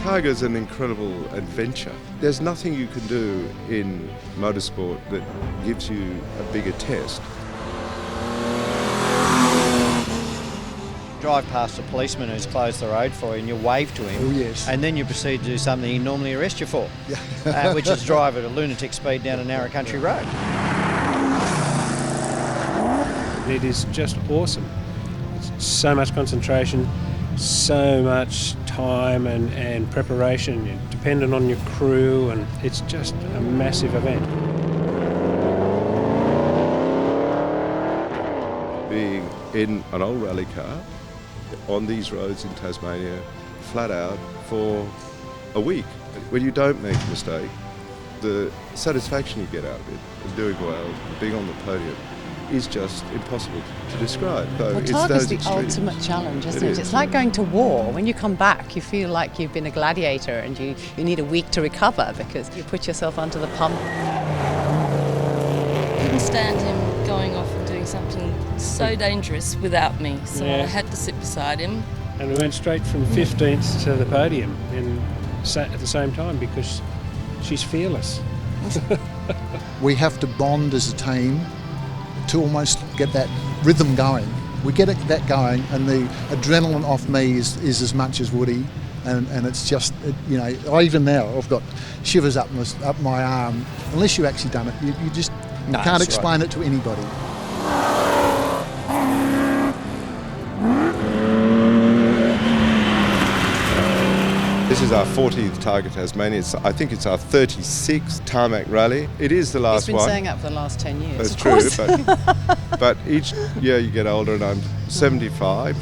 Targa's an incredible adventure. There's nothing you can do in motorsport that gives you a bigger test. Drive past a policeman who's closed the road for you and you wave to him. Oh, yes. And then you proceed to do something he'd normally arrest you for, Yeah. which is drive at a lunatic speed down a narrow country road. It is just awesome. It's so much concentration, so much time and preparation. You're dependent on your crew, and it's just a massive event. Being in an old rally car on these roads in Tasmania, flat out for a week. When you don't make a mistake, the satisfaction you get out of it, of doing well, being on the podium, is just impossible to describe. So Well, it's Targa's those the extremes. ultimate challenge, isn't It it? is. It's like going to war. When you come back, you feel like you've been a gladiator and you need a week to recover because you put yourself onto the pump. Couldn't stand him going off and doing something so dangerous without me, so Yeah. I had to sit beside him. And we went straight from 15th to the podium and sat at the same time because she's fearless. We have to bond as a team to almost get that rhythm going. We get that going, and the adrenaline off me is as much as Woody, and it's just, even now I've got shivers up my arm. Unless you've actually done it, you just No, can't that's explain it to anybody. This is our 14th Targa Tasmania. I think it's our 36th tarmac rally. It is the last He's been one. saying that for the last 10 years. That's of true, course. but each year you get older, and I'm 75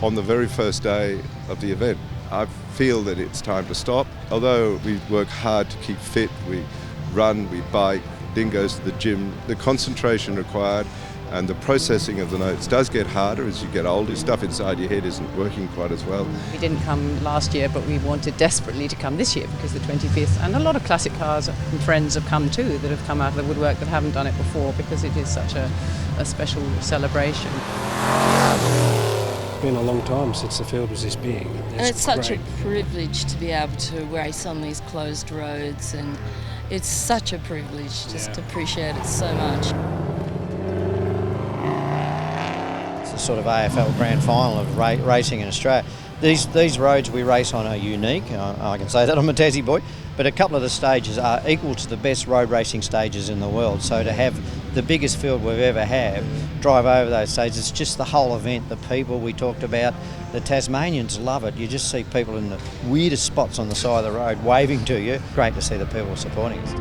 on the very first day of the event. I feel that it's time to stop. Although we work hard to keep fit, we run, we bike, then goes to the gym, the concentration required and the processing of the notes does get harder as you get older. Stuff inside your head isn't working quite as well. We didn't come last year, but we wanted desperately to come this year because the 25th, and a lot of classic cars and friends have come too, that have come out of the woodwork that haven't done it before because it is such a special celebration. It's been a long time since the field was this big. And it's such great. a privilege to be able to race on these closed roads, and it's such a privilege just to appreciate it so much. It's a sort of AFL grand final of racing in Australia. These roads we race on are unique. I can say that, I'm a Tassie boy, but a couple of the stages are equal to the best road racing stages in the world. So to have the biggest field we've ever had drive over those stages, it's just the whole event, the people we talked about. The Tasmanians love it. You just see people in the weirdest spots on the side of the road waving to you. Great to see the people supporting us.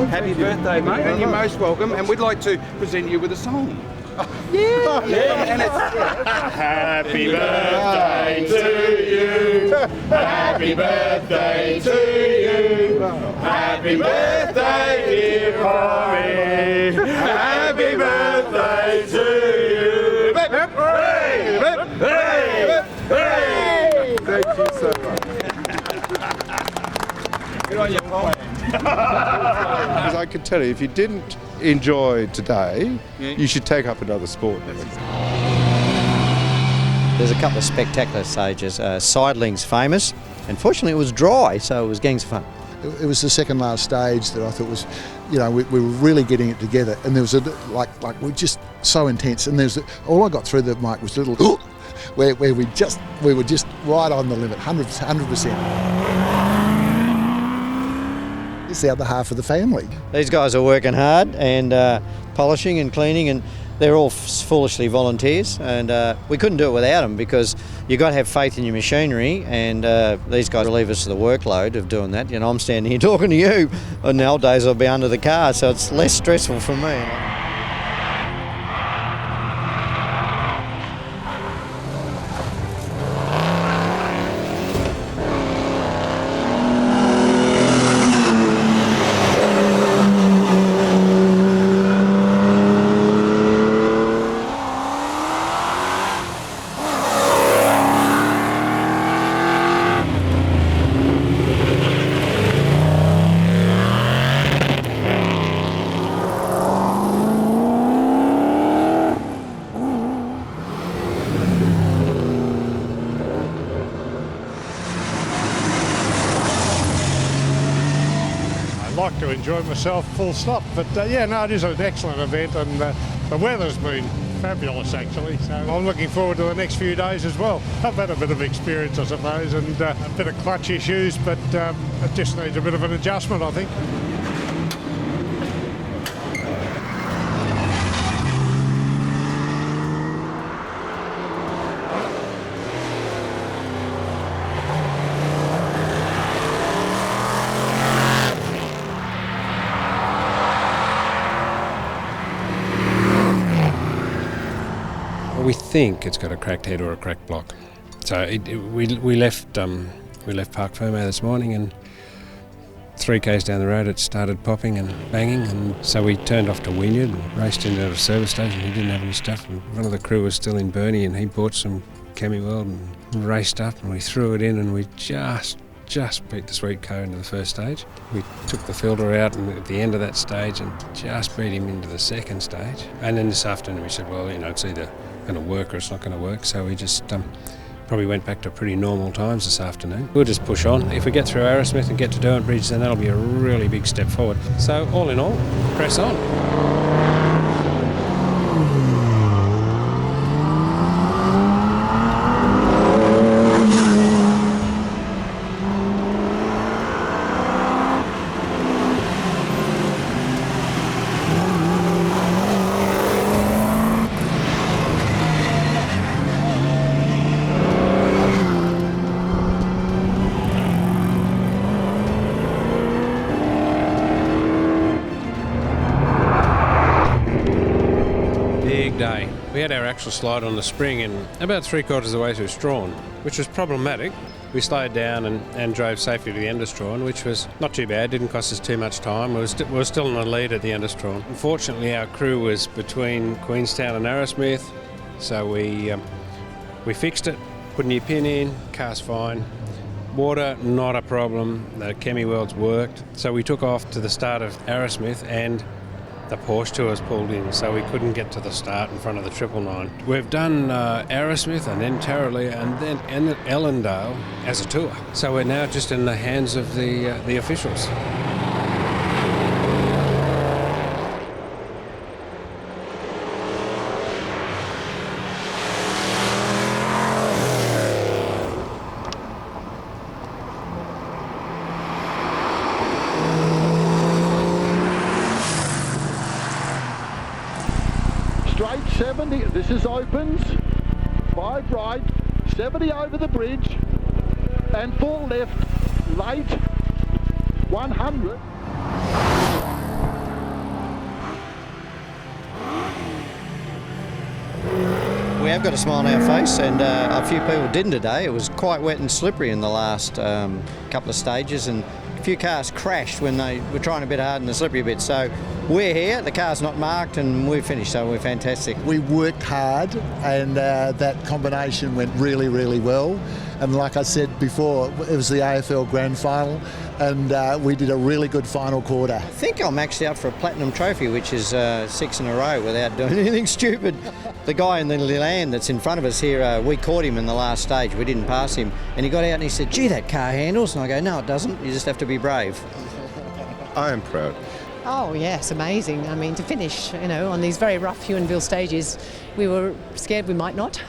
Happy birthday, mate, and you're most welcome. And we'd like to present you with a song. And it's Happy birthday to you. Happy birthday to you. Happy birthday, dear Rory. Happy birthday to you. Hooray! Hooray! Hooray! Thank you so much. good on you, Paul. Because I can tell you, if you didn't enjoy today, you should take up another sport. There's a couple of spectacular stages. Sideling's famous. Unfortunately, it was dry, so it was gangs of fun. It was the second last stage that I thought was, we were really getting it together, and there was like we're just so intense. And all I got through the mic was a little where we were just right on the limit, 100%. It's the other half of the family. These guys are working hard and polishing and cleaning, and they're all foolishly volunteers, and we couldn't do it without them because you've got to have faith in your machinery, and these guys relieve us of the workload of doing that. I'm standing here talking to you. In the old days I'll be under the car, so it's less stressful for me. to enjoy myself, full stop. But yeah, no, it is an excellent event, and the weather's been fabulous actually, so I'm looking forward to the next few days as well. I've had a bit of experience, I suppose, and a bit of clutch issues, but it just needs a bit of an adjustment, I think. We think it's got a cracked head or a cracked block. So we left Park Fermo this morning, and 3 k's down the road it started popping and banging, and so we turned off to Wynyard and raced into a service station. He didn't have any stuff, and one of the crew was still in Burnie, and he bought some Chemi-Weld and raced up, and we threw it in, and we just beat the Sweet Co into the first stage. We took the filter out and at the end of that stage and just beat him into the second stage. And then this afternoon we said, well, it's either going to work or it's not going to work, so we just probably went back to pretty normal times this afternoon. We'll just push on. If we get through Arrowsmith and get to Derwent Bridge, then that'll be a really big step forward. So all in all, press on. Day. We had our axle slide on the spring and about 3/4 of the way through Strawn, which was problematic. We slowed down and drove safely to the end of Strawn, which was not too bad, didn't cost us too much time. We were still in the lead at the end of Strawn. Unfortunately, our crew was between Queenstown and Arrowsmith, so we fixed it, put a new pin in, car's fine. Water, not a problem. The Chemi-Welds worked. So we took off to the start of Arrowsmith, and the Porsche tours pulled in, so we couldn't get to the start in front of the 999. We've done Arrowsmith and then Tarraleah and then Ellendale as a tour. So we're now just in the hands of the officials. Straight 70, this is opens, 5 right, 70 over the bridge, and 4 left, late, 100. We have got a smile on our face, and a few people didn't today. It was quite wet and slippery in the last couple of stages, and a few cars crashed when they were trying a bit hard in the slippery bit. So we're here, the car's not marked, and we're finished, so we're fantastic. We worked hard, and that combination went really, really well. And like I said before, it was the AFL Grand Final, and we did a really good final quarter. I think I'm actually up for a platinum trophy, which is 6 in a row without doing anything stupid. The guy in the land that's in front of us here, we caught him in the last stage. We didn't pass him, and he got out and he said, "Gee, that car handles." And I go, "No, it doesn't. You just have to be brave." I am proud. Oh yes, amazing. I mean, to finish, on these very rough Huonville stages, we were scared we might not,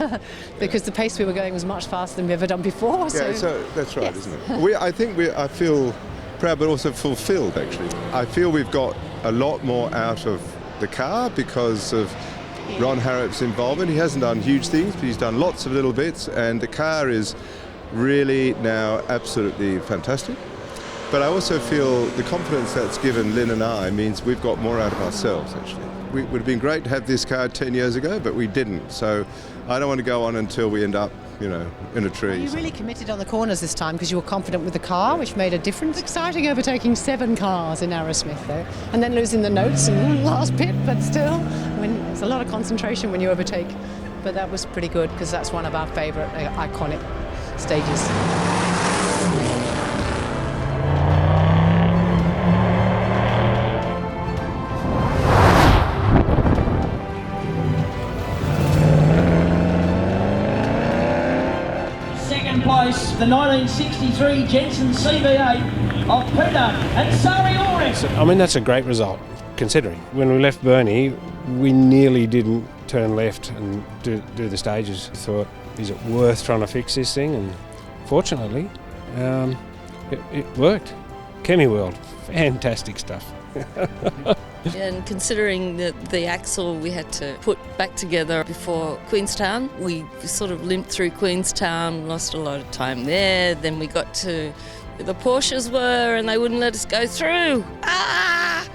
because the pace we were going was much faster than we've ever done before. Yeah, so that's right, yes. Isn't it? I feel proud, but also fulfilled. Actually, I feel we've got a lot more out of the car because of Ron Harrop's involvement. He hasn't done huge things, but he's done lots of little bits, and the car is really now absolutely fantastic. But I also feel the confidence that's given Lynn and I means we've got more out of ourselves, actually. It would have been great to have this car 10 years ago, but we didn't. So I don't want to go on until we end up, in a tree. You really committed on the corners this time because you were confident with the car, which made a difference. Exciting overtaking 7 cars in Arrowsmith, though, and then losing the notes in last pit, but still, it's a lot of concentration when you overtake. But that was pretty good because that's one of our favourite iconic stages. Place, the 1963 Jensen CV8 of Peter and Surrey Orr I mean, that's a great result, considering. When we left Burnie, we nearly didn't turn left and do the stages. We thought, is it worth trying to fix this thing? And fortunately, it worked. Chemi World, fantastic stuff. And considering the axle we had to put back together before Queenstown, we sort of limped through Queenstown, lost a lot of time there. Then we got to where the Porsches were and they wouldn't let us go through. Ah!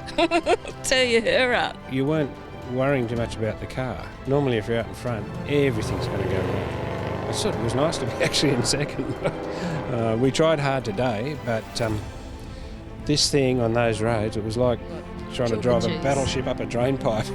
Tear your hair out. You weren't worrying too much about the car. Normally if you're out in front, everything's going to go wrong. It was nice to be actually in second. We tried hard today, but this thing on those roads, it was like trying to drive a battleship up a drain pipe.